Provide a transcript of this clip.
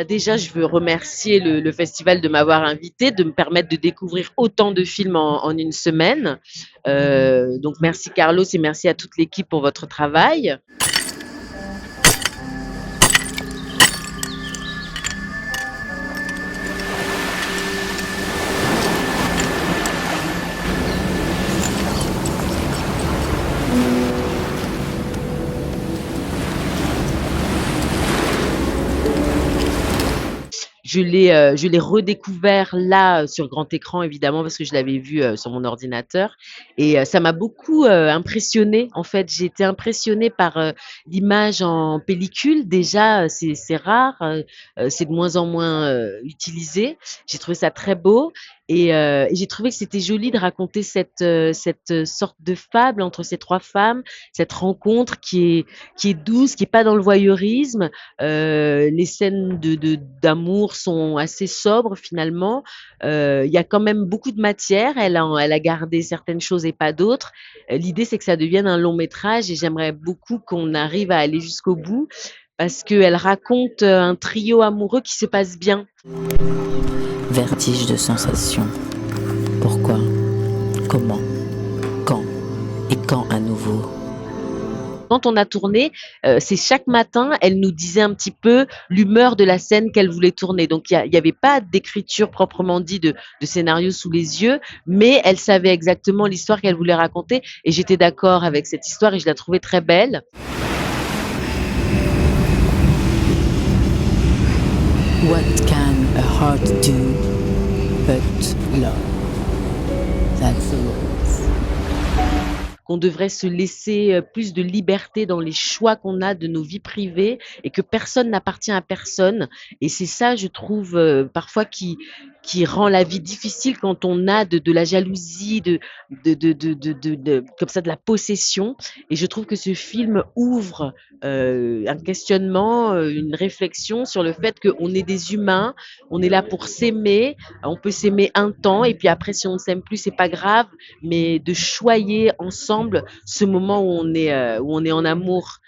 Déjà, je veux remercier le festival de m'avoir invité, de me permettre de découvrir autant de films en une semaine. Donc merci Carlos et merci à toute l'équipe pour votre travail. Je l'ai redécouvert là sur grand écran évidemment parce que je l'avais vu sur mon ordinateur et ça m'a beaucoup impressionnée. En fait, j'ai été impressionnée par l'image en pellicule. Déjà, c'est rare, c'est de moins en moins utilisé. J'ai trouvé ça très beau et j'ai trouvé que c'était joli de raconter cette sorte de fable entre ces trois femmes, cette rencontre qui est douce, qui est pas dans le voyeurisme. Les scènes d'amour sont assez sobres finalement. Il y a quand même beaucoup de matière. Elle a gardé certaines choses et pas d'autres. L'idée, c'est que ça devienne un long métrage et j'aimerais beaucoup qu'on arrive à aller jusqu'au bout parce qu'elle raconte un trio amoureux qui se passe bien. Vertige de sensations. Pourquoi? Comment? Quand? Et quand à nouveau? Quand on a tourné, c'est chaque matin, elle nous disait un petit peu l'humeur de la scène qu'elle voulait tourner. Donc il y avait pas d'écriture proprement dit de scénario sous les yeux, mais elle savait exactement l'histoire qu'elle voulait raconter et j'étais d'accord avec cette histoire et je la trouvais très belle. What can a heart do but love? That's the words. Qu'on devrait se laisser plus de liberté dans les choix qu'on a de nos vies privées et que personne n'appartient à personne. Et c'est ça, je trouve, parfois qui rend la vie difficile quand on a de la jalousie, comme ça, de la possession. Et je trouve que ce film ouvre un questionnement, une réflexion sur le fait qu'on est des humains, on est là pour s'aimer, on peut s'aimer un temps et puis après, si on ne s'aime plus, c'est pas grave, mais de choyer ensemble ce moment où on est en amour.